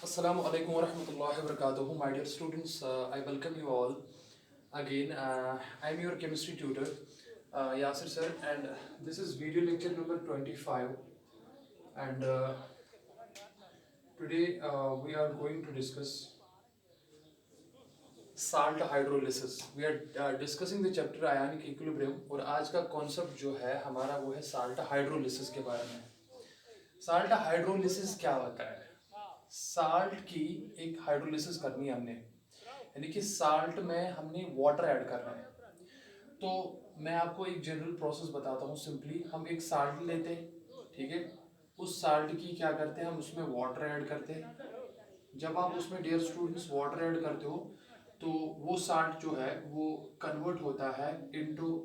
Assalamu alaikum wa rahmatullahi wa barakatuh. My dear students, I welcome you all again. I am your chemistry tutor, Yasir sir, and this is video lecture number 25. And today we are going to discuss salt hydrolysis. We are discussing the chapter ionic equilibrium और आज का concept जो है हमारा वो है salt hydrolysis के बारे में. Salt hydrolysis क्या होता है? साल्ट की एक हाइड्रोलिसिस करनी है हमने, यानी कि साल्ट में हमने वाटर ऐड करना है. तो मैं आपको एक जनरल प्रोसेस बताता हूँ. सिंपली हम एक साल्ट लेते हैं, ठीक है. उस साल्ट की क्या करते हैं, हम उसमें वाटर ऐड करते हैं. जब आप उसमें डियर स्टूडेंट्स वाटर ऐड करते हो तो वो साल्ट जो है वो कन्वर्ट होता है इनटू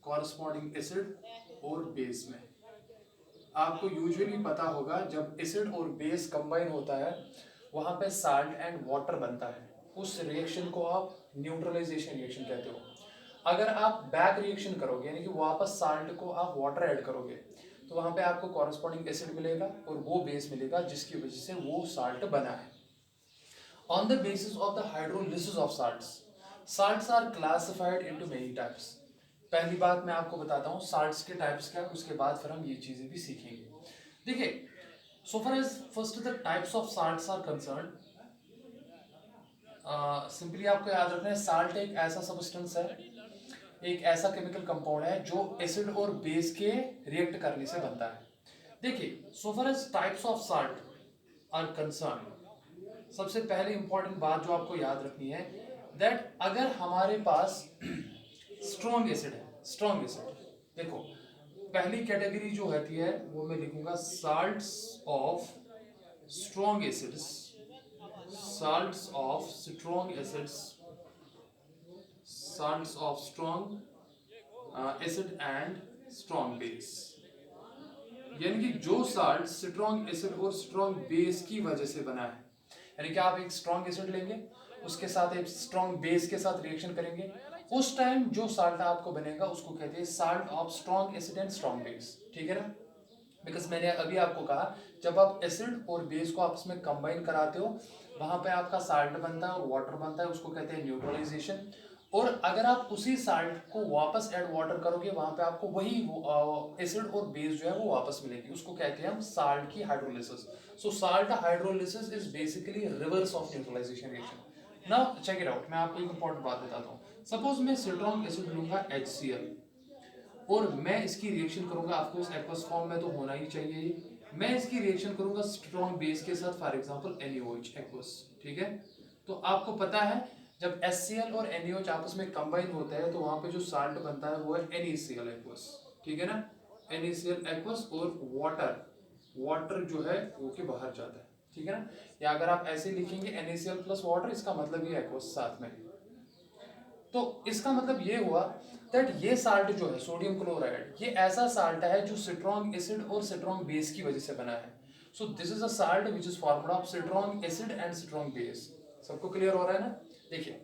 कॉरस्पॉन्डिंग एसिड और बेस में. आपको यूजुअली पता होगा जब एसिड और बेस कंबाइन होता है वहाँ पे साल्ट एंड वाटर बनता है. उस रिएक्शन को आप न्यूट्रलाइजेशन रिएक्शन कहते हो. अगर आप बैक रिएक्शन करोगे यानी कि वापस साल्ट को आप वाटर ऐड करोगे तो वहाँ पे आपको कॉरस्पॉन्डिंग एसिड मिलेगा और वो बेस मिलेगा जिसकी वजह से वो साल्ट बना है. On the basis of the hydrolysis of salts, salts are classified into many types. पहली बात मैं आपको बताता हूँ salts के types क्या, उसके बाद फिर हम ये चीज़ें भी सीखेंगे. देखिए, so far as first the types of salts are concerned, simply आपको याद रखना है salt एक ऐसा सब्सटेंस है, एक ऐसा केमिकल कंपाउंड है जो एसिड और बेस के रिएक्ट करने से बनता है. देखिए, so far as types of salt are concerned, सबसे पहले इंपॉर्टेंट बात जो आपको याद रखनी है दैट अगर हमारे पास स्ट्रॉन्ग एसिड है, स्ट्रॉन्ग एसिड, देखो पहली कैटेगरी जो होती है वो मैं लिखूंगा salts of strong acids, salts of strong acids, salts of strong acid and strong base. यानी कि जो साल्ट स्ट्रॉन्ग एसिड और स्ट्रॉन्ग बेस की वजह से बना है, यानी कि आप एक स्ट्रॉन्ग एसिड लेंगे उसके साथ एक स्ट्रॉन्ग बेस के साथ रिएक्शन करेंगे, उस टाइम जो साल्ट आपको बनेगा उसको कहते हैं salt of strong acid and strong base. ठीक है ना. बिकॉज मैंने अभी आपको कहा जब आप एसिड और बेस को आपस में कंबाइन कराते हो वहां पे आपका साल्ट बनता है और वाटर बनता है, उसको कहते हैं न्यूट्रलाइजेशन. और अगर आप उसी साल्ट को वापस ऐड वाटर करोगे वहां पे आपको वही एसिड और बेस जो है वो वापस मिलेगी, उसको कहते हैं हम साल्ट की hydrolysis. So salt hydrolysis is basically reverse of neutralisation reaction. Now check it out. मैं आपको एक इंपॉर्टेंट बात बताता हूँ. सपोज मैं स्ट्रॉन्ग एसिड लूंगा HCl और मैं इसकी रिएक्शन करूंगा, ऑफकोर्स एक्वस फॉर्म में तो होना ही चाहिए. मैं इसकी रिएक्शन करूंगा स्ट्रॉन्ग बेस के साथ, फॉर एग्जांपल NaOH एक्वस. ठीक है. तो आपको पता है जब HCl और NaOH आपस में कंबाइन होता है तो वहां पे जो साल्ट बनता है वो है NaCl एक्वस. ठीक है ना. NaCl एक्वस और वाटर, वाटर जो है वो के बाहर जाता है. ठीक है ना. या अगर आप ऐसे लिखेंगे NaCl प्लस वाटर, इसका मतलब ये एक्वस साथ में. तो इसका मतलब ये हुआ दैट ये साल्ट जो है सोडियम क्लोराइड ये ऐसा साल्ट है जो स्ट्रॉन्ग एसिड और स्ट्रॉन्ग बेस की वजह से बना है. So this is a salt which is formed of strong acid and strong base. सबको क्लियर हो रहा है ना. देखिए,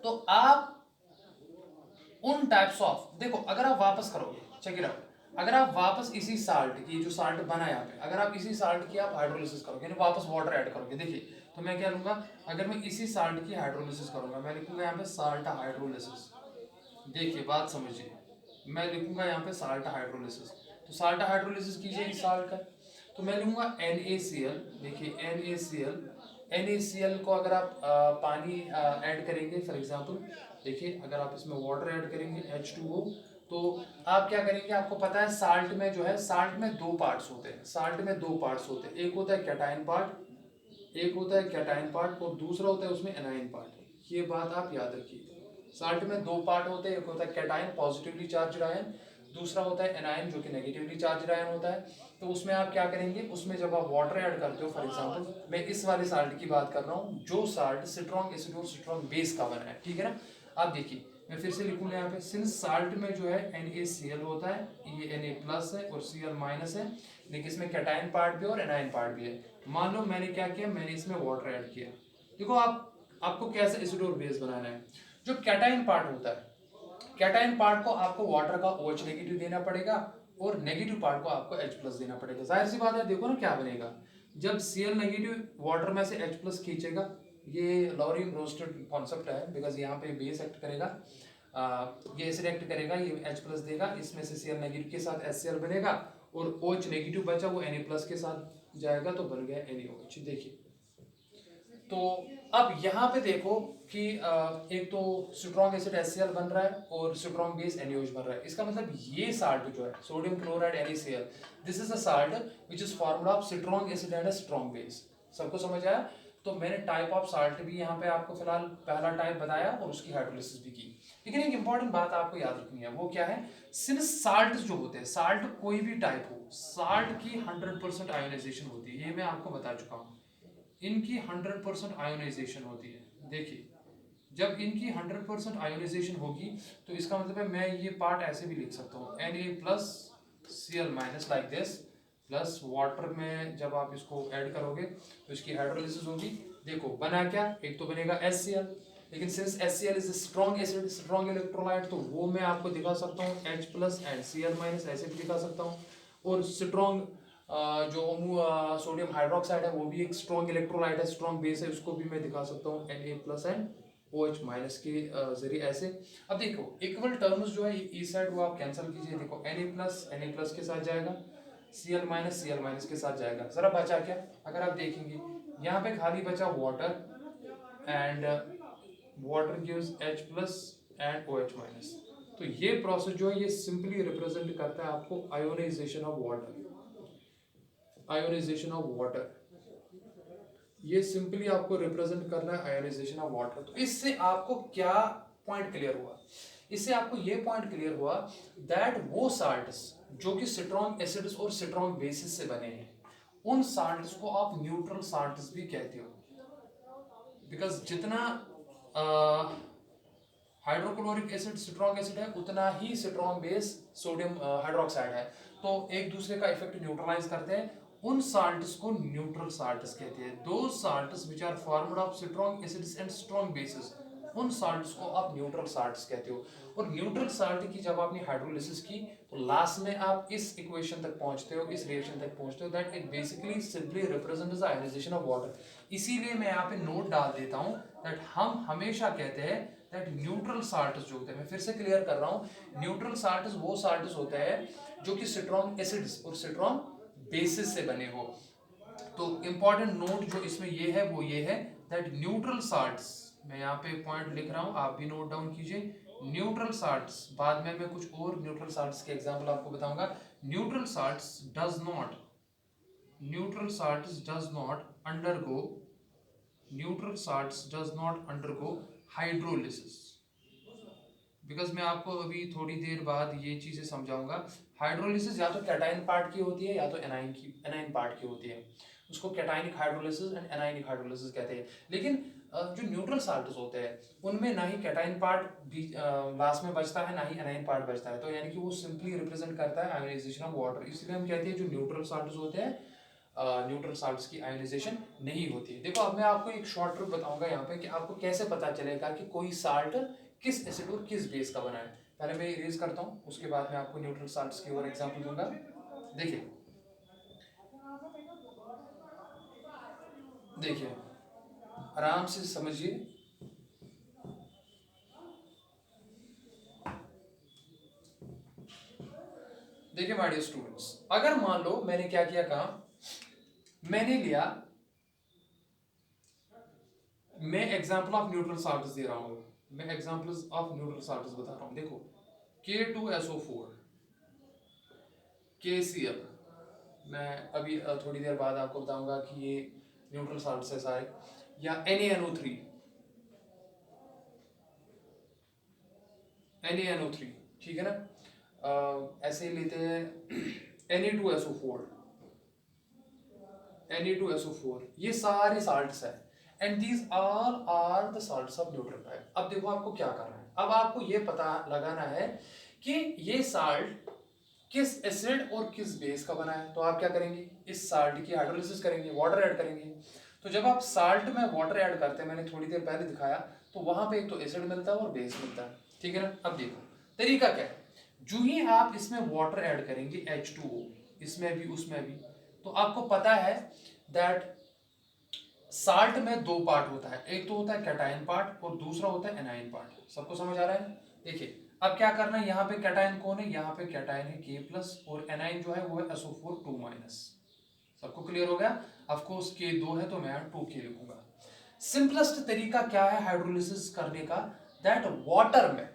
तो आप उन टाइप्स ऑफ, देखो अगर आप वापस करोगे, चेक इट आउट, अगर आप वापस इसी साल्ट की जो साल्ट बना यहाँ पे, अगर आप इसी साल्ट की आप हाइड्रोलिसिस करोगे यानी वापस वाटर ऐड करोगे, देखिए तो मैं क्या लूंगा, अगर मैं इसी साल्ट की हाइड्रोलिसिस करूंगा मैं लिखूंगा यहाँ पे साल्ट हाइड्रोलिसिस. देखिए बात समझिए, मैं लिखूंगा यहाँ पे साल्ट हाइड्रोलिसिस. तो साल्ट हाइड्रोलिसिस कीजिए इस साल्ट का, तो मैं लूंगा NaCl. देखिए NaCl, NaCl को अगर आप पानी ऐड करेंगे फॉर एग्जांपल, देखिए अगर आप इसमें वाटर ऐड करेंगे H2O, तो आप क्या करेंगे, आपको पता है साल्ट में जो है, साल्ट में दो पार्ट्स होते हैं, साल्ट में दो पार्ट्स होते हैं, एक होता है कैटायन पार्ट, एक होता है कैटायन पार्ट और दूसरा होता है उसमें एनायन पार्ट. ये बात आप याद रखिए. साल्ट में दो पार्ट होते हैं, एक होता है कैटायन पॉजिटिवली चार्ज आयन, दूसरा होता है एनायन जो कि नेगेटिवली चार्ज आयन होता है. तो उसमें आप क्या करेंगे, उसमें जब आप वाटर ऐड करते हो, फॉर एग्जांपल मैं इस वाले साल्ट की बात कर रहा हूँ जो साल्ट स्ट्रॉन्ग एसिड और स्ट्रॉन्ग बेस का बना है. ठीक है ना. आप देखिए मैं फिर से लिखूंगा यहाँ पे, सिंस साल्ट में जो है NaCl होता है, ये Na प्लस है और Cl माइनस है, लेकिन इसमें कैटायन पार्ट भी और एनायन पार्ट भी है. मान लो मैंने क्या किया, मैंने इसमें वाटर ऐड किया. देखो आपको कैसा एसिड और बेस बनाना है. जो कैटायन पार्ट होता है, कैटायन पार्ट को आपको वाटर का OH नेगेटिव देना पड़ेगा और नेगेटिव पार्ट को आपको H प्लस देना पड़ेगा. जाहिर सी बात है, देखो ना क्या बनेगा, जब Cl नेगेटिव वाटर में से H+ खींचेगा, ये लॉरियम रोस्टेड कॉन्सेप्ट है, बिकॉज यहाँ पे बेस एक्ट करेगा, ये एसिड एक्ट करेगा, ये H+ देगा, इसमें से Cl नेगेटिव के साथ HCl बनेगा और OH नेगेटिव बचा वो Na+ के साथ जाएगा तो बन गया NaOH। देखिए तो अब यहाँ पे देखो कि एक तो स्ट्रॉन्ग एसिड HCl बन रहा है और स्ट्रॉन्ग बेस NaOH बन रहा है। इसका मतलब ये साल्ट जो है sodium chloride NaCl, this is a salt which is formula of strong acid and a strong base. सबको समझ आया? तो मैंने टाइप ऑफ साल्ट भी यहाँ पे आपको फिलहाल पहला टाइप बताया और उसकी हाइड्रोलिसिस भी की। लेकिन एक इंपॉर्टेंट बात आपको याद रखनी है, वो क्या है? सिंस साल्ट जो होते हैं, साल्ट कोई भी टाइप हो, साल्ट की 100% आयोनाइजेशन होती है, ये मैं आपको बता चुका हूँ। इनकी 100% आयोनाइजेशन होती है। देखिए जब इनकी 100% आयोनाइजेशन होगी तो इसका मतलब है मैं ये पार्ट ऐसे भी लिख सकता हूँ Na+Cl- like this, plus water में जब आप इसको ऐड करोगे तो इसकी हाइड्रोलिसिस होगी। देखो बना क्या? एक तो बनेगा HCl, लेकिन since HCl is strong acid, strong electrolyte, तो वो मैं आपको दिखा सकता हूँ H+ एंड Cl- ऐसे भी दिखा सकता हूँ। और स्ट्रॉन्ग जो सोडियम हाइड्रोक्साइड है वो भी एक स्ट्रॉन्ग इलेक्ट्रोलाइट है, स्ट्रॉन्ग बेस है, उसको भी मैं दिखा सकता हूँ Na+ एंड OH- के जरिए ऐसे। अब देखो इक्वल टर्म्स जो है इस साइड वो आप कैंसिल कीजिए। देखो Na+ के साथ जाएगा, Cl- के साथ जाएगा। जरा बचा क्या? अगर आप देखेंगे यहाँ पे खाली बचा water and water gives H+ and OH-। तो ये प्रोसेस जो है ये सिंपली रिप्रेजेंट करता है आपको ionisation of water, ionisation of water. ये सिंपली आपको रिप्रेजेंट करना है आयोनाइजेशन ऑफ वाटर। तो इससे आपको क्या पॉइंट क्लियर हुआ? इससे आपको ये पॉइंट क्लियर हुआ दैट वो साल्ट्स जो कि स्ट्रॉन्ग एसिड्स और स्ट्रॉन्ग बेसिस से बने हैं, उन साल्ट्स को आप न्यूट्रल साल्ट्स भी कहते हो। बिकॉज जितना हाइड्रोक्लोरिक एसिड स्ट्रॉन्ग एसिड है उतना ही स्ट्रॉन्ग बेस सोडियम हाइड्रोक्साइड है, तो एक दूसरे का इफेक्ट न्यूट्रलाइज करते हैं। उन साल्ट्स को न्यूट्रल साल्ट्स कहते हैं। दो salts which are formed of strong acids and strong bases, उन साल्ट्स को आप न्यूट्रल साल्ट्स कहते हो। और न्यूट्रल साल्ट की जब आपने हाइड्रोलिसिस की तो लास्ट में आप इस इक्वेशन तक पहुंचते हो, इस रिएक्शन तक पहुंचते हो that it basically simply represents the ionisation of water. इसीलिए मैं यहाँ पे नोट डाल देता हूँ दैट हम हमेशा कहते हैं दैट न्यूट्रल साल्ट्स जो होते हैं, मैं फिर से क्लियर कर रहा हूँ, न्यूट्रल साल्ट्स वो साल्ट्स होते हैं जो कि स्ट्रॉन्ग एसिड्स और स्ट्रॉन्ग बेसिस से बने हो। तो इंपॉर्टेंट नोट जो इसमें ये है वो ये है दैट न्यूट्रल साल्ट्स, मैं यहाँ पे पॉइंट लिख रहा हूँ, आप भी नोट डाउन कीजिए। न्यूट्रल साल्ट्स, बाद में मैं कुछ और न्यूट्रल साल्ट्स के एग्जांपल आपको बताऊंगा। Neutral salts does not, neutral salts does not undergo, neutral salts does not undergo hydrolysis. Because मैं आपको अभी थोड़ी देर बाद ये चीज़ें समझाऊंगा। हाइड्रोलिसिस या तो कैटाइन पार्ट की होती है या तो एनाइन पार्ट की होती है, उसको cationic hydrolysis and anionic hydrolysis कहते हैं। लेकिन जो न्यूट्रल साल्ट्स होते हैं उनमें ना ही कैटाइन पार्ट भी लास्ट में बचता है, ना ही एनाइन पार्ट बचता है, तो यानी कि वो सिंपली रिप्रेजेंट करता है आयोनाइजेशन ऑफ वाटर। इसलिए हम कहते हैं जो न्यूट्रल साल्ट्स होते हैं, न्यूट्रल साल्ट्स की आयोनाइजेशन नहीं होती है। देखो अब मैं आपको एक शॉर्ट ट्रिक बताऊंगा यहाँ पे कि आपको कैसे पता चलेगा कि कोई साल्ट किस एसिड और किस बेस का बना है। पहले मैं इरेज करता हूँ, उसके बाद मैं आपको न्यूट्रल साल्ट्स की और एग्जांपल दूंगा। देखिए देखिए आराम से समझिए। देखिए माय डियर स्टूडेंट्स, अगर मान लो मैंने क्या किया काम, मैंने लिया, मैं एग्जांपल ऑफ न्यूट्रल साल्ट्स दे रहा हूँ, मैं एग्जांपल्स ऑफ न्यूट्रल साल्ट्स बता रहा हूँ। देखो K2SO4, KCl, मैं अभी थोड़ी देर बाद आपको बताऊंगा कि ये न्यूट्रल साल्ट्स है सारे, या NaNO3, NaNO3, ठीक है ना। ऐसे लेते हैं Na2SO4, Na2SO4, ये सारे साल्ट्स हैं and these all are the salts of neutral type. अब देखो आपको क्या करना है, अब आपको ये पता लगाना है कि ये साल्ट किस एसिड और किस बेस का बना है। तो आप क्या करेंगे, इस साल्ट की हाइड्रोलिसिस करेंगे, वाटर ऐड करेंगे। तो जब आप साल्ट में वाटर ऐड करते हैं, मैंने थोड़ी देर पहले दिखाया, तो वहां पे एक तो एसिड मिलता है और बेस मिलता है, ठीक है ना। अब देखो तरीका क्या है, जो ही आप इसमें वाटर ऐड करेंगे H2O, इसमें भी उसमें भी, तो आपको पता है दैट साल्ट में दो पार्ट होता है, एक तो होता है कैटायन पार्ट और दूसरा होता है एनायन पार्ट। सबको समझ आ रहा है? देखिए अब क्या करना है, यहाँ पे कैटायन कौन है, यहाँ पे कैटायन है K प्लस और एनायन जो है वो है SO4 2 माइनस। सबको क्लियर हो गया? ऑफ कोर्स K2 है तो मैं 2K लिखूंगा। सिंपलेस्ट तरीका क्या है हाइड्रोलिसिस करने का, दैट वाटर में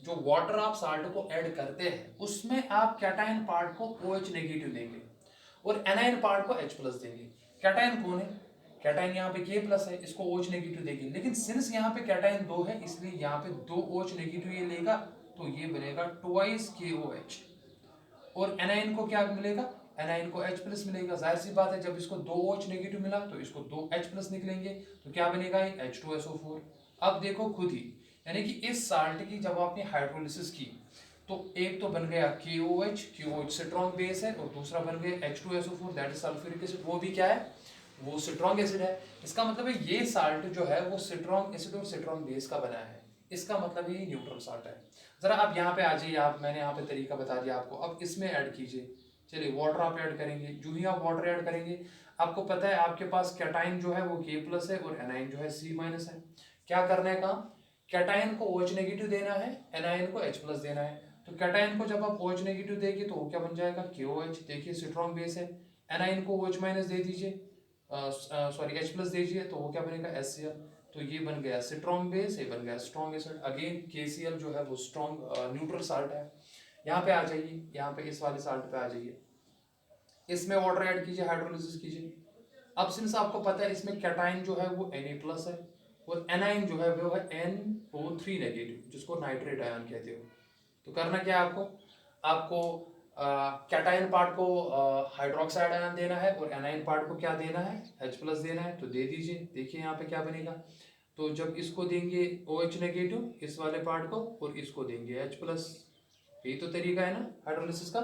जो वाटर आप साल्ट को ऐड करते हैं उसमें आप कैटायन पार्ट को OH नेगेटिव देंगे और एनायन पार्ट को H प्लस देंगे। कैटायन कौन है, कैटायन यहाँ पे K प्लस है, इसको OH नेगेटिव देंगे, लेकिन सिंस यहाँ पे कैटायन 2 है इसलिए यहाँ पे 2 OH नेगेटिव ये लेगा तो ये बनेगा ट्वाइस KOH। और एनायन को क्या मिलेगा, एनायन को H प्लस मिलेगा। जाहिर सी बात है जब इसको 2 OH नेगेटिव मिला तो इसको 2 H प्लस निकलेंगे तो क्या बनेगा ये H2SO4। अब देखो खुद ही, यानी कि इस साल्ट की जब आपने हाइड्रोलिसिस की तो एक तो बन गया KOH, KOH स्ट्रॉन्ग बेस है, और दूसरा बन गया H2SO4 that is sulphuric acid, वो भी क्या है, वो स्ट्रॉन्ग एसिड है। इसका मतलब है ये साल्ट जो है वो स्ट्रॉन्ग एसिड और स्ट्रॉन्ग बेस का बना है, इसका मतलब ये न्यूट्रल साल्ट है। जरा आप यहाँ पे आ जाइए, आप मैंने यहाँ पे तरीका बता दिया आपको, अब इसमें ऐड कीजिए। चलिए वाटर आप ऐड करेंगे, जो ही आप वाटर ऐड करेंगे आपको पता है आपके पास कैटाइन जो है वो K प्लस है और एनाइन जो है C माइनस है। क्या करना है काम, कैटाइन को OH नेगेटिव देना है, एनाइन को H प्लस देना है। तो कैटाइन को जब आप OH नेगेटिव देंगे तो वो क्या बन जाएगा KOH, देखिए स्ट्रॉन्ग बेस है। एनाइन को OH माइनस दे दीजिए, सॉरी H प्लस दीजिए तो वो क्या बनेगा HCl। तो ये बन गया स्ट्रॉन्ग बेस, ये बन गया स्ट्रॉन्ग एसिड। अगेन KCl जो है वो स्ट्रॉन्ग न्यूट्रल साल्ट है। यहाँ पे आ जाइए, यहाँ पे इस वाले साल्ट पे आ जाइए, इसमें वाटर ऐड कीजिए, हाइड्रोलिसिस कीजिए। अब सिंस आपको पता है इसमें कैटाइन जो है वो Na प्लस है और एनाइन जो है वो है NO3 नेगेटिव, जिसको नाइट्रेट आयन कहते हो। तो करना क्या है आपको, आपको कैटाइन पार्ट को हाइड्रोक्साइड आयन देना है और एनाइन पार्ट को क्या देना है, H प्लस देना है। तो दे दीजिए, देखिए यहाँ पे क्या बनेगा। तो जब इसको देंगे OH नेगेटिव इस वाले पार्ट को और इसको देंगे H प्लस, यही तो तरीका है ना हाइड्रोलिसिस का।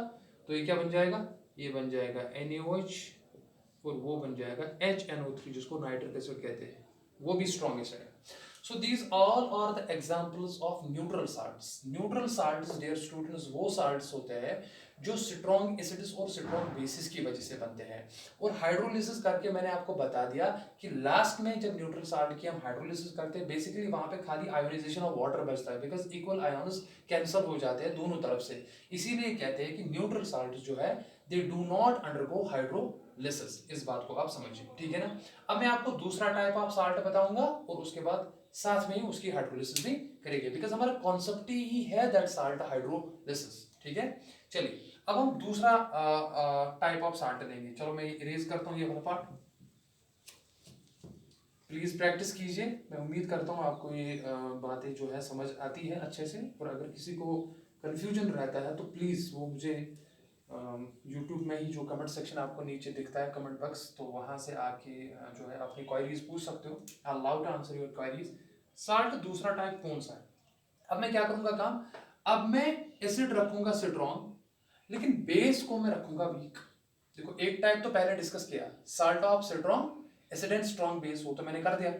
तो ये क्या बन जाएगा, ये बन जाएगा NaOH और वो बन जाएगा HNO3 जिसको नाइट्रिक एसिड कहते हैं, वो भी स्ट्रॉन्ग एसिड है। So these all are the examples of neutral salts. Neutral salts, dear students, वो salts होते हैं जो स्ट्रॉन्ग एसिड्स और स्ट्रॉन्ग बेसिस की वजह से बनते हैं। और हाइड्रोलिसिस करके मैंने आपको बता दिया कि लास्ट में जब न्यूट्रल साल्ट की हम हाइड्रोलिसिस करते हैं बेसिकली वहां पे खाली आयोनाइजेशन ऑफ वाटर बचता है, बिकॉज इक्वल आयोन्स कैंसिल हो जाते हैं दोनों तरफ से। इसीलिए कहते हैं कि न्यूट्रल साल्ट जो है they do not undergo hydrolysis. इस बात को आप समझिए, ठीक है ना। अब मैं आपको दूसरा टाइप ऑफ साल्ट बताऊंगा और उसके बाद साथ में ही उसकी हाइड्रोलिसिस भी करेंगे, बिकॉज हमारा कॉन्सेप्ट ही है दैट साल्ट हाइड्रोलिसिस, ठीक है। चलिए अब हम दूसरा टाइप ऑफ साल्ट लेंगे। चलो मैं इरेज करता हूँ ये वाला पार्ट, प्लीज प्रैक्टिस कीजिए। मैं उम्मीद करता हूँ आपको ये बातें जो है समझ आती है अच्छे से, और अगर किसी को कंफ्यूजन रहता है तो प्लीज वो मुझे यूट्यूब में ही जो कमेंट सेक्शन आपको नीचे दिखता है कमेंट बॉक्स, तो वहां से आके जो है अपनी क्वेरीज पूछ सकते हो। I love to answer your queries. Salt दूसरा टाइप कौन सा है, अब मैं क्या करूंगा काम, अब मैं एसिड रखूंगा स्ट्रॉन्ग लेकिन बेस को मैं रखूंगा वीक। देखो एक टाइप तो पहले डिस्कस किया, salt of strong acid and strong base, वो तो मैंने कर दिया।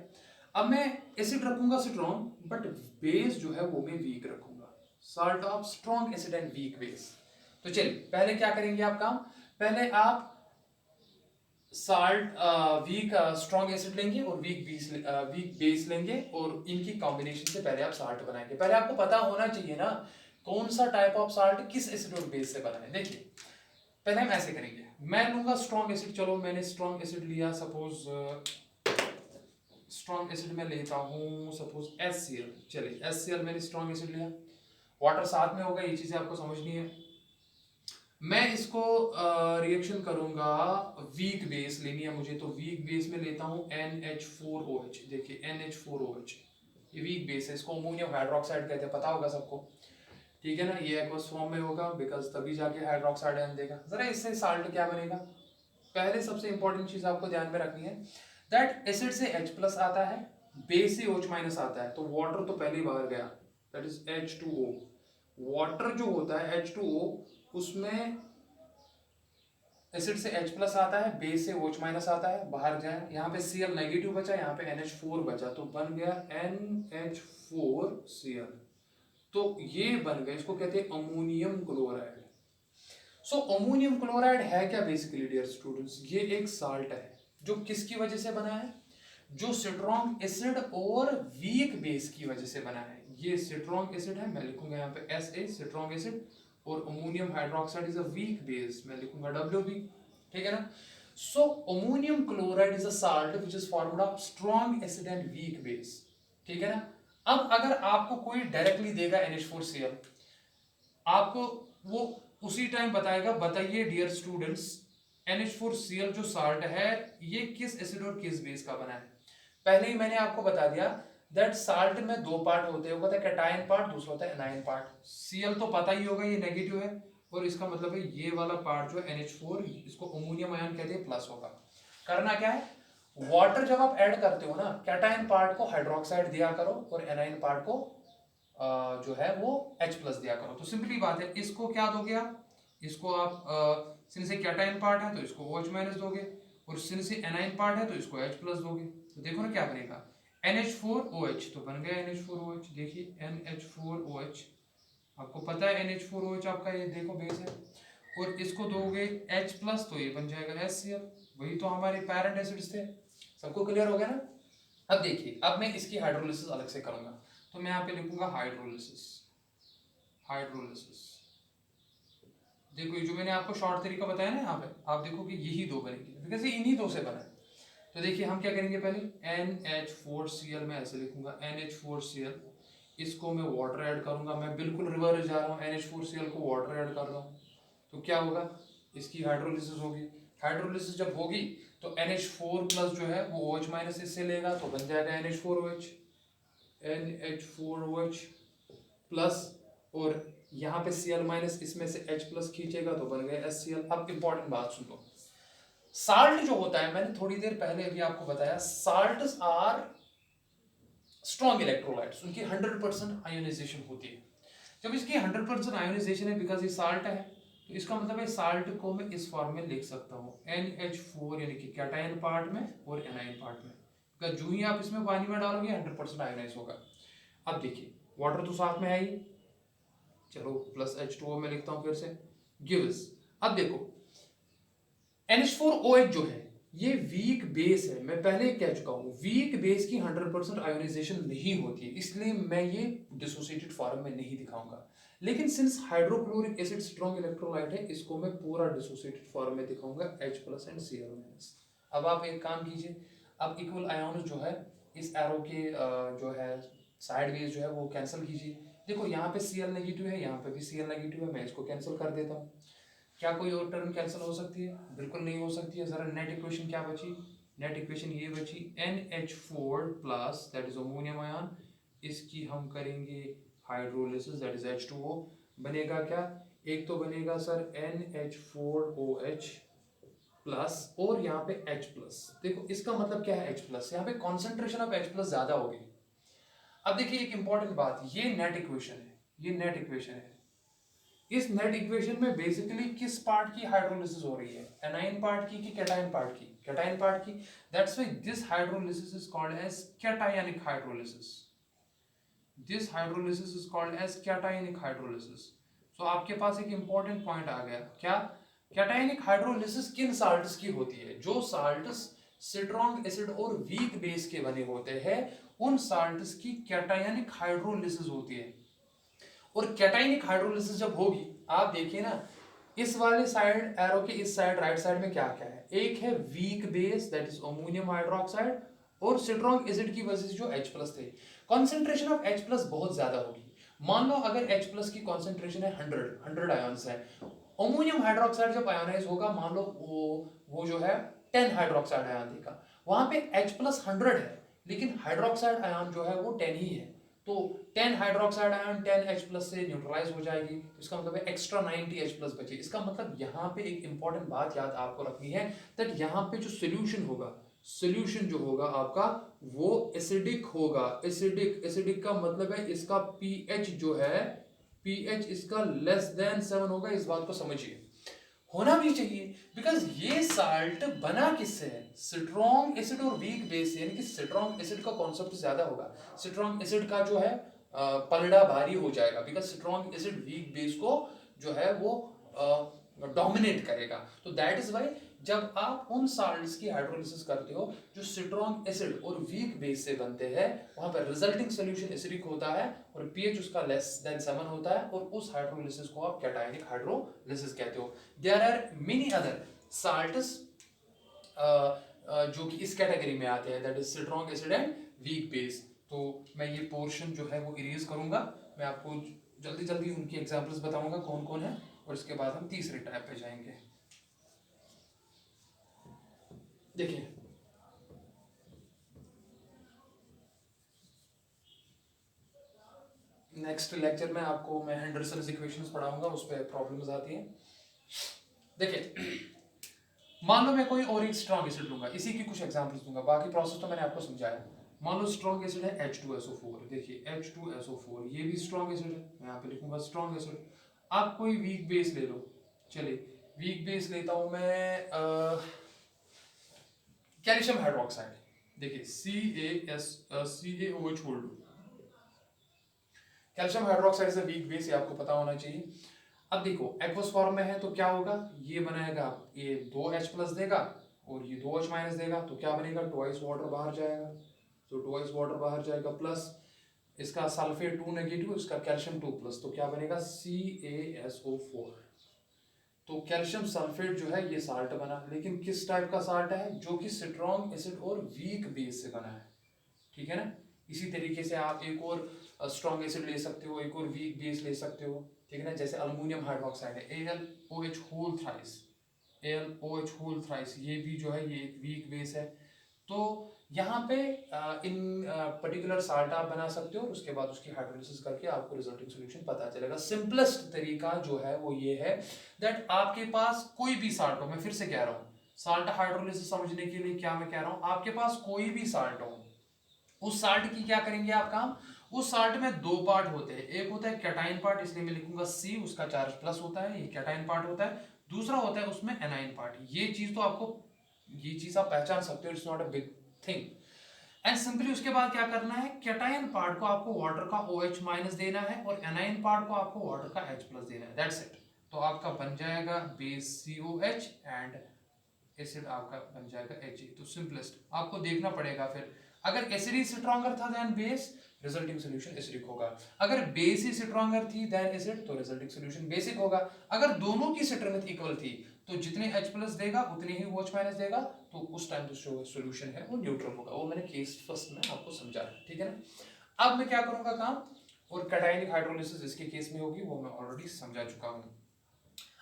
अब मैं एसिड रखूंगा स्ट्रॉन्ग बट बेस जो है वो मैं वीक रखूंगा, salt of strong acid and weak base. तो चलिए पहले क्या करेंगे आप काम, पहले आप साल्ट वीक स्ट्रॉन्ग एसिड लेंगे और वीक बेस लेंगे और इनकी कॉम्बिनेशन से पहले आप साल्ट बनाएंगे। पहले आपको पता होना चाहिए ना कौन सा टाइप ऑफ साल्ट किस एसिड और बेस से बना है। देखिए पहले हम ऐसे करेंगे, मैं लूंगा स्ट्रॉन्ग एसिड, चलो मैंने स्ट्रॉन्ग एसिड लिया, सपोज स्ट्रॉन्ग एसिड में लेता हूँ सपोज HCl। चलिए HCl मैंने स्ट्रॉन्ग एसिड लिया, वाटर साथ में होगा, ये चीजें आपको समझनी है। मैं इसको रिएक्शन करूंगा, वीक बेस लेनी है मुझे, तो वीक बेस में लेता हूं NH4OH। देखिए NH4OH ये वीक बेस है, इसको अमोनियम हाइड्रोक्साइड कहते हैं, पता होगा सबको, ठीक है ना। ये एक्वस फॉर्म में होगा बिकॉज तभी जाके हाइड्रोक्साइड आयन देगा। जरा इससे साल्ट क्या बनेगा, पहले सबसे इंपॉर्टेंट चीज आपको ध्यान में रखनी है दैट एसिड से H प्लस आता है, बेस से OH माइनस आता है, तो वाटर तो पहले ही बाहर गया, दैट इज H2O। वाटर जो होता है H2O उसमें एसिड से H प्लस आता है, बेस से OH माइनस आता है, बाहर जाए, यहाँ पे Cl नेगेटिव बचा, यहाँ पे NH4 बचा, तो बन गया NH4Cl। तो ये बन गया, इसको कहते हैं ammonium chloride. So ammonium chloride है क्या बेसिकली डियर स्टूडेंट्स, ये एक साल्ट है जो किसकी वजह से बना है, जो स्ट्रॉन्ग एसिड और वीक बेस की वजह से बना है। ये स्ट्रॉन्ग एसिड है, मैं लिखूंगा यहाँ पे SA स्ट्रॉन्ग एसिड, और ammonium hydroxide is a weak base, मैं लिखूंगा WB, ठीक है ना। So ammonium chloride is a salt which is formed of strong acid and weak base, ठीक है ना। अब अगर आपको कोई डायरेक्टली देगा NH4Cl, आपको वो उसी टाइम बताएगा, बताइए डियर स्टूडेंट्स NH4Cl जो साल्ट है ये किस एसिड और किस बेस का बना है। पहले ही मैंने आपको बता दिया दैट साल्ट में दो पार्ट होते हैं, होता है कैटायन पार्ट, दूसरा होता है एनायन पार्ट। Cl तो पता ही होगा ये नेगेटिव है, और इसका मतलब है ये वाला पार्ट जो है NH4, इसको अमोनियम आयन कहते हैं, प्लस होगा। करना क्या है, वाटर जब आप ऐड करते हो ना, कैटायन पार्ट को हाइड्रोक्साइड दिया करो और एनायन पार्ट को जो है वो H+ दिया करो। तो सिंपली बात है, इसको क्या दोगे आप, इसको आप सिंस से कैटायन पार्ट है तो इसको OH- दोगे, और सिंस से एनायन पार्ट है तो इसको H+ दोगे। तो देखो ना क्या बनेगा, NH4OH, तो बन गया NH4OH। देखिए NH4OH, आपको पता है NH4OH आपका ये देखो बेस है, और इसको दोगे H+ तो ये बन जाएगा HCl, वही तो हमारे पैरेंट एसिड्स थे। सबको क्लियर हो गया ना। अब देखिए, अब मैं इसकी हाइड्रोलिसिस अलग से करूंगा, तो मैं यहाँ पे लिखूंगा हाइड्रोलिसिस। हाइड्रोलिसिस, देखो ये जो मैंने आपको शॉर्ट तरीका बताया ना, यहाँ पे आप देखो कि यही दो बनेंगे, बिकॉज ये इन्हीं दो से बना है। तो देखिए हम क्या करेंगे, पहले NH4Cl मैं ऐसे लिखूंगा, NH4Cl, इसको मैं वाटर ऐड करूंगा, मैं बिल्कुल रिवर्स जा रहा हूँ, NH4Cl को वाटर ऐड कर रहा हूँ, तो क्या होगा, इसकी हाइड्रोलिसिस होगी। हाइड्रोलिसिस जब होगी तो NH4+ जो है वो OH- इससे लेगा, तो बन जाएगा NH4OH, NH4OH प्लस, और यहाँ पे Cl- इसमें से H+ खींचेगा तो बन गया HCl। अब इंपॉर्टेंट बात सुन लो, साल्ट जो होता है, मैंने थोड़ी देर पहले अभी आपको बताया, साल्ट्स आर स्ट्रॉन्ग इलेक्ट्रोलाइट्स, उनकी 100% आयोनाइजेशन होती है। जब इसकी 100% आयोनाइजेशन है, बिकॉज ये साल्ट है, तो इसका मतलब है साल्ट को मैं इस फॉर्म में लिख सकता हूँ, NH4 यानी कि कैटायन पार्ट में और एनायन पार्ट में, बिकॉज जो ही आप इसमें पानी में डालोगे 100% आयोनाइज होगा। अब देखिए वाटर तो साथ में है ही, चलो प्लस H2O में लिखता हूँ फिर से, गिव्स। अब देखो NH4OH जो है ये वीक बेस है, मैं पहले कह चुका हूं वीक बेस की 100% आयोनाइजेशन नहीं होती है, इसलिए मैं ये डिसोसिएटेड फॉर्म में नहीं दिखाऊंगा। लेकिन since hydrochloric acid strong electrolyte है, इसको मैं पूरा डिसोसिएटेड फॉर्म में दिखाऊंगा H+ एंड Cl-। अब आप एक काम कीजिए, अब इक्वल आयोन जो है इस एरो के जो है साइडवेज जो है वो कैंसिल कीजिए। देखो यहाँ पे Cl नेगेटिव है, यहाँ पे भी Cl नेगेटिव है, मैं इसको कैंसिल कर देता हूँ। क्या कोई और टर्म कैंसिल हो सकती है? बिल्कुल नहीं हो सकती है। जरा नेट इक्वेशन क्या बची? नेट इक्वेशन ये बची NH4+ that is ammonium ion, इसकी हम करेंगे हाइड्रोलिसिस दैट इज H2O। बनेगा क्या? एक तो बनेगा सर NH4OH प्लस और यहाँ पे H+। देखो इसका मतलब क्या है H+, यहाँ पे कॉन्सेंट्रेशन ऑफ H+ ज्यादा होगी। अब देखिए एक इंपॉर्टेंट बात, ये नेट इक्वेशन है, ये नेट इक्वेशन है। इस नेट इक्वेशन में बेसिकली किस पार्ट की हाइड्रोलिसिस हो रही है, एनाइन पार्ट की कि कैटायन पार्ट की? कैटायन पार्ट की। That's why this hydrolysis is called as cationic hydrolysis. This hydrolysis is called as cationic hydrolysis. So आपके पास एक इंपॉर्टेंट पॉइंट आ गया, क्या? कैटायनिक हाइड्रोलिसिस किन साल्ट्स की होती है? जो साल्ट्स स्ट्रॉन्ग एसिड और वीक बेस के बने होते हैं, उन साल्ट्स की कैटायनिक हाइड्रोलिसिस होती है। और कैटायनिक हाइड्रोलिसिस जब होगी, आप देखिए ना इस वाले साइड एरो के इस साइड राइट साइड में क्या क्या है, एक है weak base that is ammonium hydroxide, और स्ट्रॉन्ग एसिड की वजह से जो H+ थे, कंसंट्रेशन ऑफ H+ बहुत ज्यादा होगी। मान लो अगर H+ की कंसंट्रेशन है 100 आयंस है, अमोनियम हाइड्रोक्साइड जब आयोनाइज होगा, मान लो वो जो है 10 हाइड्रोक्साइड आयन देगा, वहां पे H+ 100 है, लेकिन हाइड्रोक्साइड आयन जो है वो 10 ही है, तो 10 हाइड्रोक्साइड आयन 10 H+ से न्यूट्रलाइज हो जाएगी, इसका मतलब है एक्स्ट्रा 90 H+ बचे। इसका मतलब यहाँ पे एक इंपॉर्टेंट बात याद आपको रखनी है, दैट यहाँ पे जो सोल्यूशन होगा, सोल्यूशन जो होगा आपका वो एसिडिक होगा। एसिडिक, एसिडिक का मतलब है इसका pH जो है, pH इसका लेस देन 7 होगा, इस बात को समझिए, होना भी चाहिए, बिकॉज ये साल्ट बना किससे है? स्ट्रॉन्ग एसिड और वीक बेस से, यानी कि स्ट्रॉन्ग एसिड का कॉन्सेप्ट ज्यादा होगा, स्ट्रॉन्ग एसिड का जो है पलड़ा भारी हो जाएगा, because strong acid weak base को जो है वो डोमिनेट करेगा। तो दैट इज वाई जब आप उन साल्ट्स की हाइड्रोलिसिस करते हो जो स्ट्रॉन्ग एसिड और वीक बेस से बनते हैं, वहां पर रिजल्टिंग सॉल्यूशन एसिडिक होता है और पीएच उसका लेस देन 7 होता है, और उस हाइड्रोलिसिस को आप कैटायनिक हाइड्रोलिसिस कहते हो। There are many other salts जो कि इस कैटेगरी में आते हैं, that is strong acid and weak base. तो मैं ये पोर्शन जो है वो इरेज करूंगा, मैं आपको जल्दी जल्दी उनकी एग्जांपल्स बताऊंगा कौन कौन है, और इसके बाद हम तीसरे टाइप पे जाएंगे। देखिए नेक्स्ट लेक्चर में आपको मैं हेंडरसन्स इक्वेशंस पढ़ाऊंगा, उस पर प्रॉब्लम्स आती हैं। देखिए मान लो मैं कोई और एक स्ट्रॉन्ग एसिड लूंगा, इसी की कुछ एग्जांपल्स दूंगा, बाकी प्रोसेस तो मैंने आपको समझाया। मान लो स्ट्रॉन्ग एसिड है H2SO4, देखिए H2SO4 ये भी स्ट्रॉन्ग एसिड है, मैं यहाँ पे लिखूंगा स्ट्रॉन्ग एसिड। आप कोई वीक बेस ले लो, चलिए वीक बेस लेता हूं मैं कैल्शियम हाइड्रोक्साइड, देखिए CaOH। Calcium hydroxide is a weak base, ये आपको पता होना चाहिए। अब देखो एक्वस फॉर्म में है तो क्या होगा, ये बनाएगा, ये 2H प्लस देगा और ये 2H माइनस देगा, तो क्या बनेगा, ट्वाइस वाटर बाहर जाएगा, तो ट्वाइस वाटर बाहर जाएगा, प्लस इसका सल्फेट 2 नेगेटिव, इसका कैल्शियम 2 प्लस, तो क्या बनेगा CaSO4। तो कैल्शियम सल्फेट जो है ये साल्ट बना, लेकिन किस टाइप का साल्ट है, जो कि स्ट्रॉन्ग एसिड और वीक बेस से बना है, ठीक है ना। इसी तरीके से आप एक और स्ट्रॉन्ग एसिड ले सकते हो, एक और वीक बेस ले सकते हो, ठीक है ना, जैसे अल्युमिनियम हाइड्रोक्साइड है AlOH whole thrice, AlOH whole thrice, ये भी जो है ये एक वीक बेस है। तो यहाँ पे इन पर्टिकुलर साल्ट आप बना सकते हो और उसके बाद उसकी हाइड्रोलिसिस करके आपको रिजल्टिंग सॉल्यूशन पता चलेगा। सिंपलेस्ट तरीका जो है वो ये है दैट आपके पास कोई भी साल्ट हो, मैं फिर से कह रहा हूँ साल्ट हाइड्रोलिसिस समझने के लिए क्या मैं कह रहा हूँ, आपके पास कोई भी साल्ट हो, उस साल्ट की क्या करेंगे आप काम, उस साल्ट में दो पार्ट होते हैं, एक होता है कैटाइन पार्ट, इसलिए मैं लिखूंगा C, उसका चार्ज प्लस होता है, ये कैटाइन पार्ट होता है, दूसरा होता है उसमें एनाइन पार्ट। ये चीज तो आपको, ये चीज आप पहचान सकते हो, it's not a big thing. And simply उसके बाद क्या करना है, कैटाइन पार्ट को आपको वाटर का OH माइनस देना है और एनाइन पार्ट को आपको वाटर का H प्लस देना है, दैट्स इट। तो आपका बन जाएगा बेस COH एंड एसिड आपका बन जाएगा He। तो सिंपलेस्ट आपको देखना पड़ेगा, फिर अगर एसिड ही स्ट्रॉन्गर था than base, resulting solution acidic होगा, अगर बेस ही स्ट्रॉन्गर थी देन एसिड, तो रिजल्टिंग सॉल्यूशन बेसिक होगा। अगर दोनों की स्ट्रेंथ इक्वल थी तो जितने H प्लस देगा उतने ही OH माइनस देगा, तो उस टाइम जो सॉल्यूशन है वो न्यूट्रल होगा। वो मैंने केस फर्स्ट में आपको समझाया, ठीक है ना। अब मैं क्या करूंगा काम, और कैटायनिक हाइड्रोलिसिस इसके केस में होगी, वो मैं ऑलरेडी समझा चुका हूं।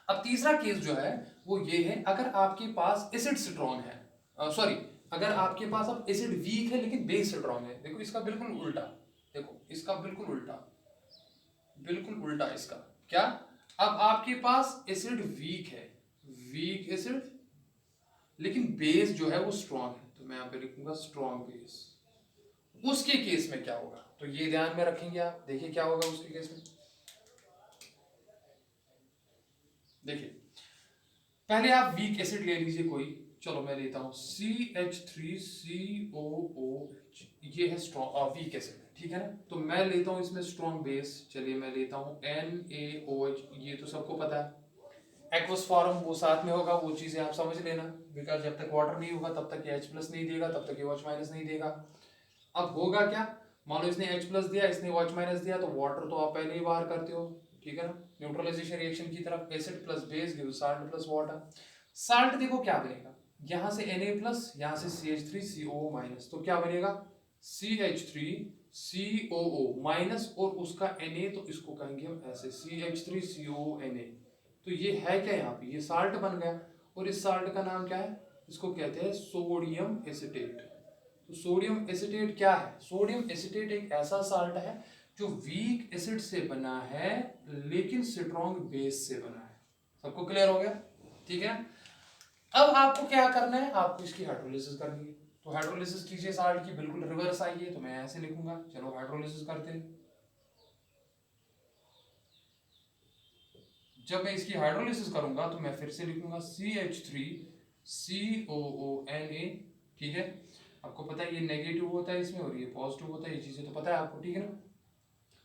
अब तीसरा केस जो है वो ये है, अगर आपके पास एसिड स्ट्रॉन्ग है, सॉरी अगर आपके पास अब एसिड वीक है लेकिन बेस स्ट्रॉन्ग है, देखो इसका बिल्कुल उल्टा, देखो इसका बिल्कुल उल्टा, बिल्कुल उल्टा इसका क्या, अब आपके पास एसिड वीक है, वीक एसिड, लेकिन बेस जो है वो स्ट्रॉन्ग है, तो मैं यहां पे लिखूंगा स्ट्रॉन्ग बेस। उसके केस में क्या होगा, तो ये ध्यान में रखेंगे आप, देखिए क्या होगा उसके केस में। देखिए पहले आप वीक एसिड ले लीजिए कोई, चलो मैं लेता हूं CH3COOH, ये है स्ट्रॉन्ग वीक एसिड, ठीक है ना। तो मैं लेता हूं इसमें स्ट्रॉन्ग बेस, चलिए मैं लेता हूं NaOH, ये तो सबको पता है, एक्वस फॉर्म वो साथ में होगा, वो चीजें आप समझ लेना, बिकॉज जब तक वाटर नहीं होगा तब तक ये H प्लस नहीं देगा, तब तक ये OH माइनस नहीं देगा। अब होगा क्या, मान लो इसने H प्लस दिया, इसने OH माइनस दिया, तो वाटर तो आप पहले ही बाहर करते हो, ठीक है ना, न्यूट्रलाइजेशन रिएक्शन की तरफ, acid plus base give salt plus water. Salt देखो क्या बनेगा, यहां से Na प्लस, यहां से CH3COO माइनस, तो क्या बनेगा CH3COO माइनस और उसका Na, तो इसको कहेंगे हम ऐसे CH3COONA। तो ये है क्या, यहाँ पे ये साल्ट बन गया, और इस साल्ट का नाम क्या है, इसको कहते हैं सोडियम एसिटेट। तो सोडियम एसिटेट क्या है, सोडियम एसिटेट एक ऐसा साल्ट है जो वीक एसिड से बना है लेकिन स्ट्रॉन्ग बेस से बना है। सबको क्लियर हो गया, ठीक है। अब आपको क्या करना है, आपको इसकी हाइड्रोलिसिस करनी है, तो हाइड्रोलिसिस कीजिए साल्ट की, बिल्कुल रिवर्स आइए, तो मैं ऐसे लिखूंगा, चलो हाइड्रोलिसिस करते हैं। जब मैं इसकी हाइड्रोलिसिस करूंगा तो मैं फिर से लिखूंगा CH3COONA, ठीक है। आपको पता है ये नेगेटिव होता है इसमें और ये पॉजिटिव होता है, ये चीजें तो पता है आपको, ठीक है ना।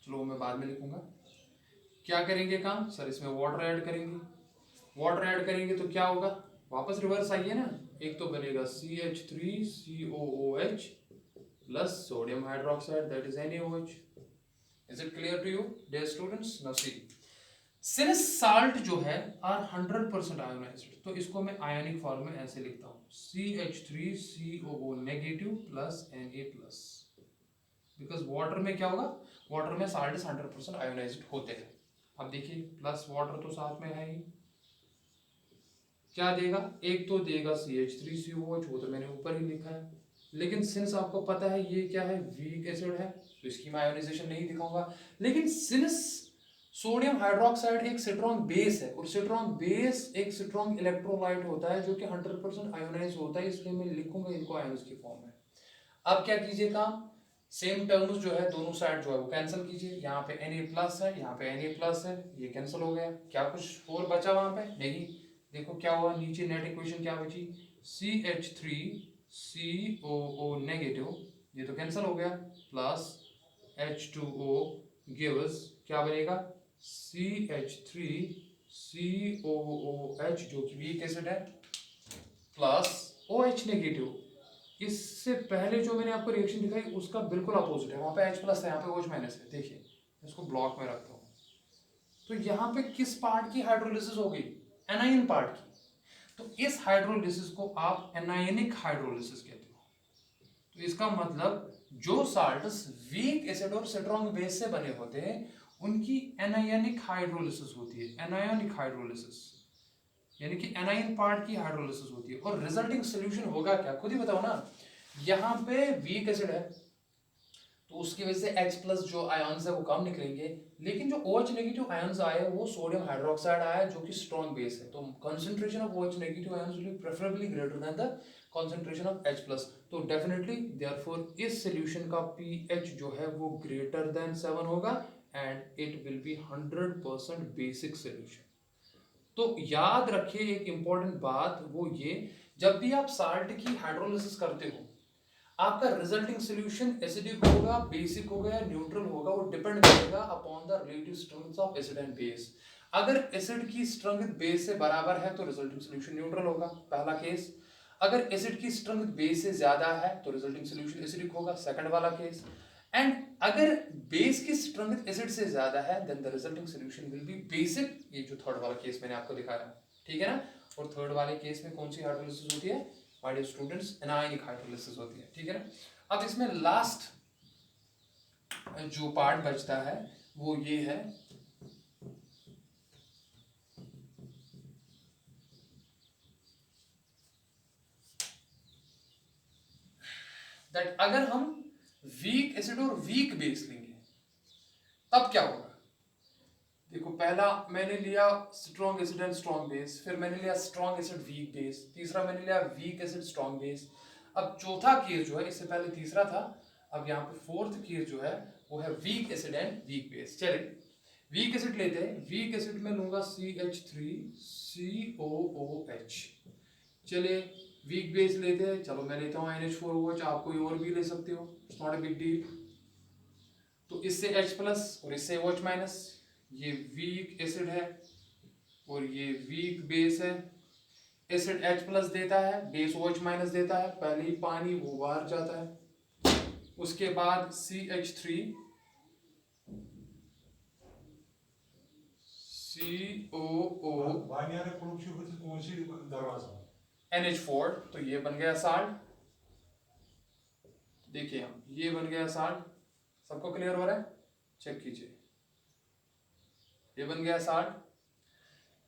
चलो मैं बाद में लिखूंगा। क्या करेंगे काम सर, इसमें वाटर ऐड करेंगे, वाटर ऐड करेंगे तो क्या होगा, वापस रिवर्स आइए ना, एक तो बनेगा CH3COOH plus sodium hydroxide that is NaOH. Is it clear to you, dear students? Now see, since salt जो है are 100% ionized, तो इसको मैं आयनिक फॉर्म में ऐसे लिखता हूँ CH3COO negative plus Na plus. Because water में क्या होगा, वाटर में साल्ट 100% आयोनाइज्ड होते हैं. अब देखिए प्लस वाटर तो साथ में है ही, क्या देगा, एक तो देगा CH3COOH, वो तो मैंने ऊपर ही लिखा है. लेकिन सिंस आपको पता है ये क्या है, वीक एसिड है, तो इसकी मैं आयोनाइजेशन नहीं दिखाऊंगा. लेकिन सिंस सोडियम हाइड्रोक्साइड एक स्ट्रॉन्ग बेस है, और स्ट्रॉन्ग बेस एक स्ट्रॉन्ग इलेक्ट्रोलाइट होता है जो कि 100% आयोनाइज होता है, इसलिए मैं लिखूंगा इनको आयंस की फॉर्म में. अब क्या कीजिए काम, सेम टर्म्स जो है दोनों साइड जो है वो कैंसिल कीजिए. यहाँ पे Na प्लस है, यहाँ पे Na प्लस है, ये कैंसिल हो गया. क्या कुछ और बचा वहां पे, नहीं. देखो क्या हुआ, नीचे नेट इक्वेशन क्या बची, CH3COO नेगेटिव, ये तो कैंसिल हो गया, प्लस H2O गिव्स क्या बनेगा, CH3COOH जो कि वीक एसिड है, प्लस OH नेगेटिव. इससे पहले जो मैंने आपको रिएक्शन दिखाई उसका बिल्कुल अपोजिट है, वहां पे H प्लस है, यहाँ पे OH माइनस है. देखिए इसको ब्लॉक में रखता हूँ. तो यहाँ पे किस पार्ट की हाइड्रोलिसिस हो गई, एनायन पार्ट की. तो इस हाइड्रोलिसिस को आप एनायनिक हाइड्रोलिसिस कहते हो. तो इसका मतलब जो साल्ट्स वीक एसिड और स्ट्रॉन्ग बेस से बने होते हैं उनकी एनायनिक हाइड्रोलिसिस होती है. एनायनिक हाइड्रोलिसिस यानी कि एनाइन पार्ट की हाइड्रोलिसिस होती है. और रिजल्टिंग सॉल्यूशन होगा क्या, खुद ही बताओ ना. यहाँ पे वीक एसिड है तो उसकी वजह से H प्लस जो आयन्स है वो कम निकलेंगे, लेकिन जो OH नेगेटिव आयन्स आए वो सोडियम हाइड्रोक्साइड आया जो कि स्ट्रॉन्ग बेस है. तो concentration of OH negative ions will be preferably greater than the concentration of H plus. तो डेफिनेटली देयरफॉर इस सॉल्यूशन का pH जो है वो ग्रेटर देन 7 होगा and it will be 100% basic solution. तो याद रखिए एक इंपॉर्टेंट बात, वो ये, जब भी आप साल्ट की हाइड्रोलिसिस करते हो आपका रिजल्टिंग सॉल्यूशन एसिडिक होगा, बेसिक होगा या न्यूट्रल होगा, वो डिपेंड करेगा upon the relative strength of acid and base. अगर एसिड की स्ट्रेंथ बेस से बराबर है तो रिजल्टिंग सॉल्यूशन न्यूट्रल होगा, पहला केस. अगर एसिड की स्ट्रेंथ बेस से ज्यादा है तो रिजल्टिंग सॉल्यूशन एसिडिक होगा, सेकंड वाला केस. एंड अगर बेस की स्ट्रेंथ एसिड से ज्यादा है then the resulting solution will be basic, ये जो थर्ड वाला केस मैंने आपको दिखाया, ठीक है ना. और थर्ड वाले केस में कौन सी हाइड्रोलिसिस होती है, my dear students, anionic hydrolysis होती है, ठीक है ना. अब इसमें लास्ट जो पार्ट बचता है वो ये है दैट अगर हम वीक एसिड और वीक बेस लेंगे तब क्या होगा. देखो पहला मैंने लिया strong acid and strong base, फिर मैंने लिया स्ट्रॉन्ग एसिड वीक बेस, तीसरा मैंने लिया वीक एसिड स्ट्रॉन्ग बेस. अब चौथा केस जो है, इससे पहले तीसरा था, अब यहाँ पे फोर्थ केस जो है वो है weak acid and weak base. चले वीक एसिड लेते हैं, वीक एसिड में लूंगा CH3COOH. चले वीक बेस लेते हैं, चलो मैं लेता हूँ NH4OH, आप कोई और भी ले सकते हो, it's not a big deal. तो इससे H प्लस और इससे OH माइनस, ये वीक एसिड है और ये वीक बेस है. एसिड H प्लस देता है, बेस OH माइनस देता है, पहले ही पानी वो बाहर जाता है. उसके बाद CH3 COO NH4, तो ये बन गया साल्ट. देखिए हम ये बन गया साल्ट, सबको क्लियर हो रहा है, चेक कीजिए, ये बन गया साल्ट.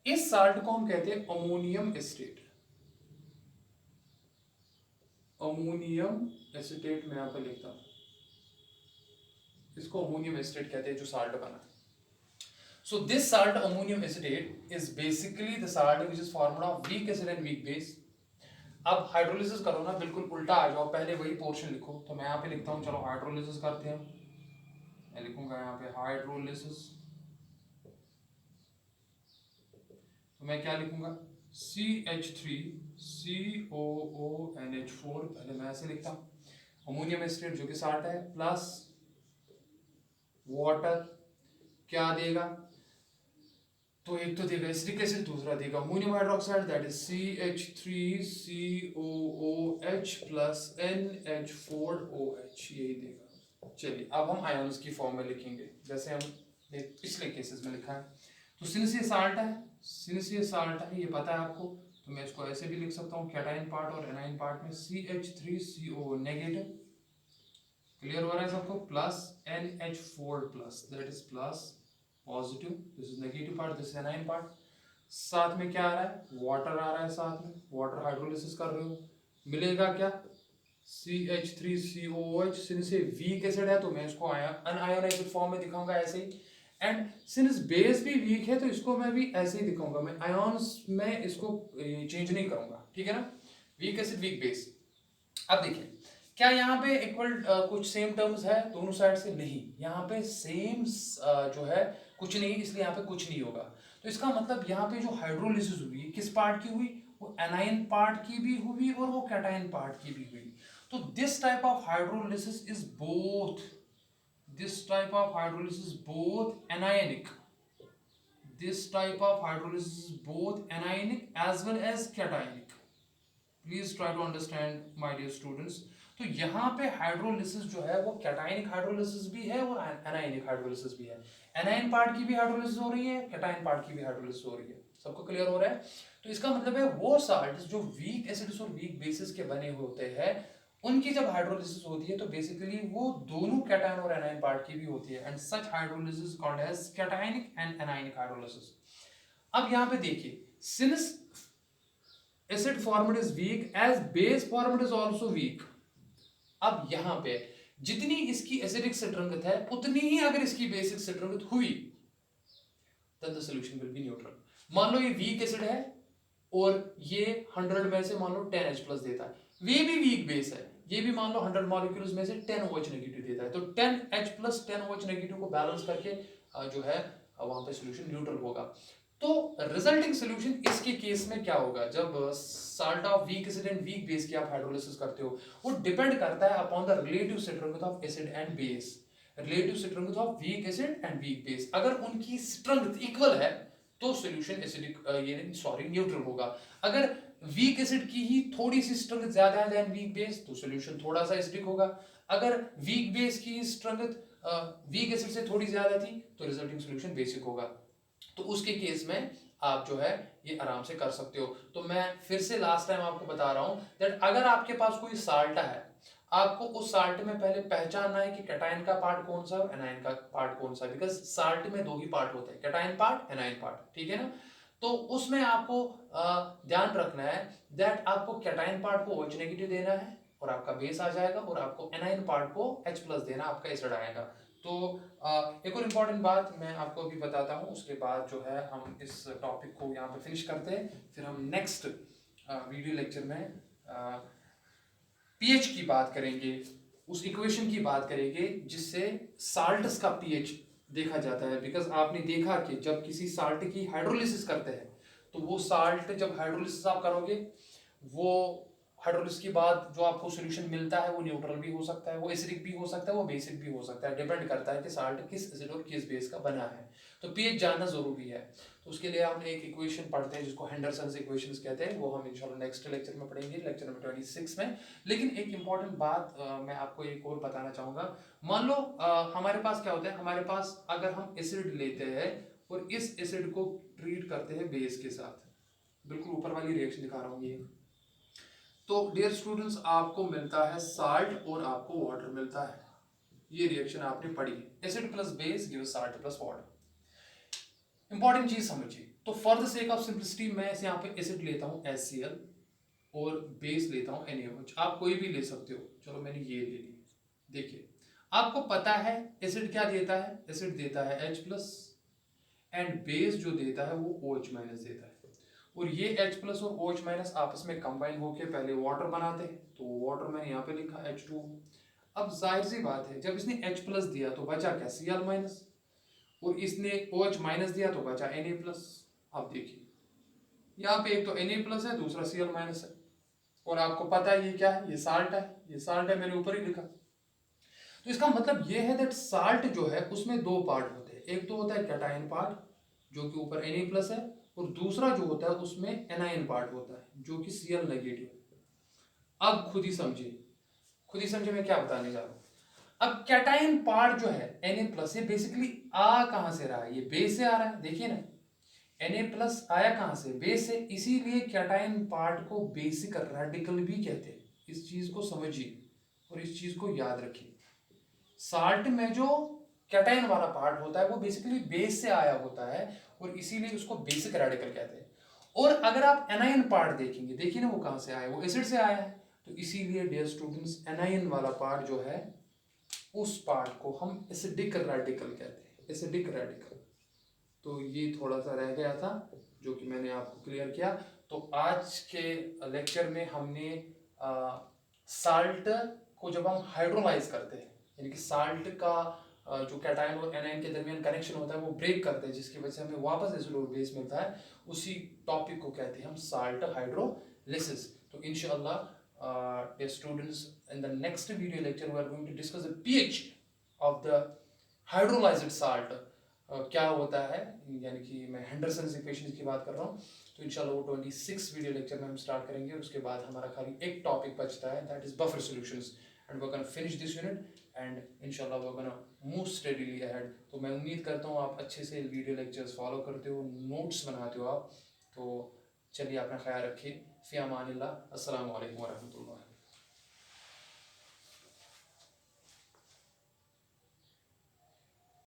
इस साल्ट को हम कहते हैं अमोनियम एसिटेट. अमोनियम एसिटेट मैं यहां पर लिखता हूं, इसको अमोनियम एसिटेट कहते हैं जो साल्ट बना. So this salt ammonium acetate is basically the salt which is formed of weak acid and weak base. अब हाइड्रोलिसिस करो ना, बिल्कुल उल्टा आ जाओ, पहले वही पोर्शन लिखो. तो मैं यहाँ पे लिखता हूँ, चलो हाइड्रोलिसिस करते हैं. मैं लिखूंगा यहाँ पे हाइड्रोलिसिस, तो मैं क्या लिखूंगा CH3COONH4, पहले मैं ऐसे लिखता हूँ. अमोनियम एसिटेट जो कि साल्ट है प्लस वाटर क्या देगा, तो एक तो देगा एसिटिक एसिड, दूसरा देगा ammonium hydroxide that is CH3COOH plus NH4OH, यही देगा। चलिए अब हम आयन्स की फॉर्म में लिखेंगे जैसे हमने पिछले केसेस में लिखा है। तो सिंस ये साल्ट है, सिंस ये साल्ट है ये पता है आपको, तो मैं इसको ऐसे भी लिख सकता हूँ कैटाइन पार्ट और एनाइन पार्ट में CH3CO नेगेटिव, क्लियर हो रहा है सबको, plus NH4 plus that is plus positive, this is negative part, this is A9 part. साथ में क्या आ रहा है, वाटर आ रहा है, साथ में वाटर हाइड्रोलिसिस कर रहे हो, मिलेगा क्या CH3COOH। सिंस ये वीक एसिड है तो मैं इसको अनआयोनाइज्ड फॉर्म में दिखाऊंगा ऐसे ही, एंड सिंस बेस भी वीक है तो इसको मैं भी ऐसे ही दिखाऊंगा, मैं आयॉन्स में इसको चेंज नहीं करूंगा, ठीक है ना, वीक एसिड वीक बेस। अब देखिए क्या यहाँ पे इक्वल कुछ सेम टर्म्स है दोनों साइड से, नहीं, यहाँ पे सेम जो है कुछ नहीं, इसलिए यहाँ पे कुछ नहीं होगा। तो इसका मतलब यहाँ पे जो हाइड्रोलिसिस हुई किस पार्ट की हुई, वो एनाइन पार्ट की भी हुई और वो कैटाइन पार्ट की भी हुई। तो this type of hydrolysis is both, this type of hydrolysis is both anionic, this type of hydrolysis is both anionic as well as cationic, please try to understand my dear students। तो यहाँ पे hydrolysis जो है वो cationic hydrolysis भी है और anionic hydrolysis भी है, एनाइन पार्ट की भी हाइड्रोलिसिस हो रही है, कैटाइन पार्ट की भी हाइड्रोलिसिस हो रही है, सबको क्लियर हो रहा है। तो इसका मतलब है वो साल्ट्स जो वीक एसिड्स और वीक बेसिस के बने होते हैं उनकी जब हाइड्रोलिसिस होती है तो बेसिकली वो दोनों कैटायन और एनाइन पार्ट की भी होती है, and such hydrolysis called as cationic and anionic hydrolysis. अब यहाँ पे देखिए since acid formed is weak as base formed is also weak, अब यहाँ पे जितनी इसकी एसिडिक स्ट्रेंथ है उतनी ही अगर इसकी बेसिक स्ट्रेंथ हुई then the solution will be neutral। मान लो ये वीक एसिड है और ये 100 में से मान लो 10H प्लस देता है, वे भी वीक बेस है, ये भी मान लो 100 मॉलिक्यूल्स में से 10OH नेगेटिव देता है, तो 10H प्लस 10OH नेगेटिव को बैलेंस करके जो है वहां पे सॉल्यूशन न्यूट्रल होगा। तो रिजल्टिंग सॉल्यूशन इसके केस में क्या होगा, जब salt of weak acid and weak base की आप हाइड्रोलिसिस करते हो वो डिपेंड करता है upon the relative strength of acid and base, relative strength of weak acid and weak base. अगर उनकी स्ट्रेंथ इक्वल है तो सॉल्यूशन एसिडिक ये सॉरी न्यूट्रल होगा, अगर वीक एसिड की ही थोड़ी सी स्ट्रेंथ ज्यादा है देन वीक बेस तो सॉल्यूशन थोड़ा सा एसिडिक होगा, अगर वीक बेस की स्ट्रेंथ वीक एसिड से थोड़ी ज्यादा थी तो रिजल्टिंग सॉल्यूशन बेसिक होगा। तो उसके केस में आप जो है ये आराम से कर सकते हो। तो मैं फिर से लास्ट टाइम आपको बता रहा हूं दैट अगर आपके पास कोई साल्ट है आपको उस साल्ट में पहले पहचानना है कि कैटायन का पार्ट कौन सा है और एनायन का पार्ट कौन सा है, बिकॉज साल्ट में दो ही पार्ट होते हैं, कैटायन पार्ट एनायन पार्ट, ठीक है ना। तो उसमें आपको ध्यान रखना है दैट आपको कैटायन पार्ट को OH नेगेटिव देना है और आपका बेस आ जाएगा, और आपको एनायन पार्ट को H प्लस देना, आपका एसिड आएगा। तो एक और इम्पॉर्टेंट बात मैं आपको अभी बताता हूँ, उसके बाद जो है हम इस टॉपिक को यहाँ पे फिनिश करते हैं, फिर हम नेक्स्ट वीडियो लेक्चर में पीएच की बात करेंगे, उस इक्वेशन की बात करेंगे जिससे साल्ट्स का पीएच देखा जाता है। बिकॉज आपने देखा कि जब किसी साल्ट की हाइड्रोलिसिस करते हैं तो वो साल्ट जब हाइड्रोलिसिस आप करोगे वो हाइड्रोलिसिस के बाद जो आपको सॉल्यूशन मिलता है वो न्यूट्रल भी हो सकता है, वो एसिडिक भी हो सकता है, वो बेसिक भी हो सकता है, डिपेंड करता है कि साल्ट किस एसिड और किस बेस का बना है। तो पीएच जानना जरूरी है। तो उसके लिए हमने एक इक्वेशन पढ़ते हैं जिसको हेंडरसन्स इक्वेशंस कहते हैं, वो हम इंशाल्लाह नेक्स्ट लेक्चर में पढ़ेंगे, लेक्चर नंबर 26 में। लेकिन एक इंपॉर्टेंट बात मैं आपको एक और बताना चाहूंगा। मान लो हमारे पास क्या होता है, हमारे पास अगर हम एसिड लेते हैं और इस एसिड को ट्रीट करते हैं बेस के साथ, बिल्कुल ऊपर वाली रिएक्शन दिखा रहा हूँ ये, तो डियर स्टूडेंट्स आपको मिलता है साल्ट और आपको वाटर मिलता है, ये रिएक्शन आपने पढ़ी है, acid plus base gives salt plus water. Important चीज समझिए, तो for the sake of simplicity मैं यहाँ पे एसिड लेता हूँ HCl और बेस लेता हूँ NaOH, आप कोई भी ले सकते हो, चलो मैंने ये ले ली। देखिए आपको पता है एसिड क्या देता है, एसिड देता है H प्लस एंड बेस जो देता है वो OH माइनस देता है, और ये H प्लस और OH माइनस आपस में कंबाइन होके पहले वाटर बनाते हैं, तो वाटर मैंने यहाँ पे लिखा H2। अब जाहिर सी बात है जब इसने H प्लस दिया तो बचा क्या Cl माइनस, और इसने OH माइनस दिया तो बचा Na प्लस। अब देखिए यहाँ पे एक तो Na प्लस है दूसरा Cl माइनस है, और आपको पता है ये क्या है, ये साल्ट है, ये साल्ट है, मैंने ऊपर ही लिखा। तो इसका मतलब ये है दैट साल्ट जो है उसमें दो पार्ट होते हैं, एक तो होता है कैटायन पार्ट जो कि ऊपर Na+ है, और दूसरा जो होता है उसमें anion पार्ट होता है जो कि Cl-। अब खुद ही समझे मैं क्या बताने जा रहा हूं। अब कैटायन पार्ट जो है Na+, ये बेसिकली आ कहां से रहा है, ये बेस से आ रहा है, देखिए ना, Na+ आया कहां से, बेस से, इसीलिए कैटायन पार्ट को बेसिक रेडिकल भी कहते हैं। इस चीज को समझिए और इस चीज को याद रखिए। साल्ट में जो कैटायन वाला पार्ट होता है वो बेसिकली बेस से आया होता है और इसीलिए उसको बेसिक रेडिकल कहते हैं। और अगर आप एनायन पार्ट देखेंगे, देखिए ना वो कहां से आया, वो एसिड से आया है, तो इसीलिए डियर स्टूडेंट्स एनायन वाला पार्ट जो है उस पार्ट को हम एसिडिक रेडिकल कहते हैं, एसिडिक रेडिकल। तो ये थोड़ा सा रह गया था जो कि मैंने आपको क्लियर किया। तो आज के लेक्चर में हमने साल्ट को जब हम हाइड्रोलाइज करते हैं, यानी कि साल्ट का जो कैटायन और एनायन के दरमियान कनेक्शन होता है वो ब्रेक करते हैं, जिसकी वजह से हमें वापस एसिड और बेस मिलता है, उसी टॉपिक को कहते हैं हम साल्ट हाइड्रोलिसिस। तो इंशाअल्लाह dear students, in the next video lecture we are going to discuss the pH of the hydrolyzed salt। क्या होता है, यानी कि मैं हेंडरसन्स इक्वेशंस की बात कर रहा हूँ। तो इंशाल्लाह वो 26 वीडियो लेक्चर में हम स्टार्ट करेंगे, और उसके बाद हमारा खाली एक टॉपिक बचता है, that is buffer solutions, and we are gonna finish this unit and इंशाल्लाह we are gonna move steadily ahead. तो मैं उम्मीद करता हूँ आप अच्छे से वीडियो लेक्चर्स फॉलो करते हो, नोट्स बनाते हो आप। तो चलिए अपना ख्याल रखिए, फ़ी अमानिल्लाह, अस्सलामु अलैकुम व रहमतुल्लाह।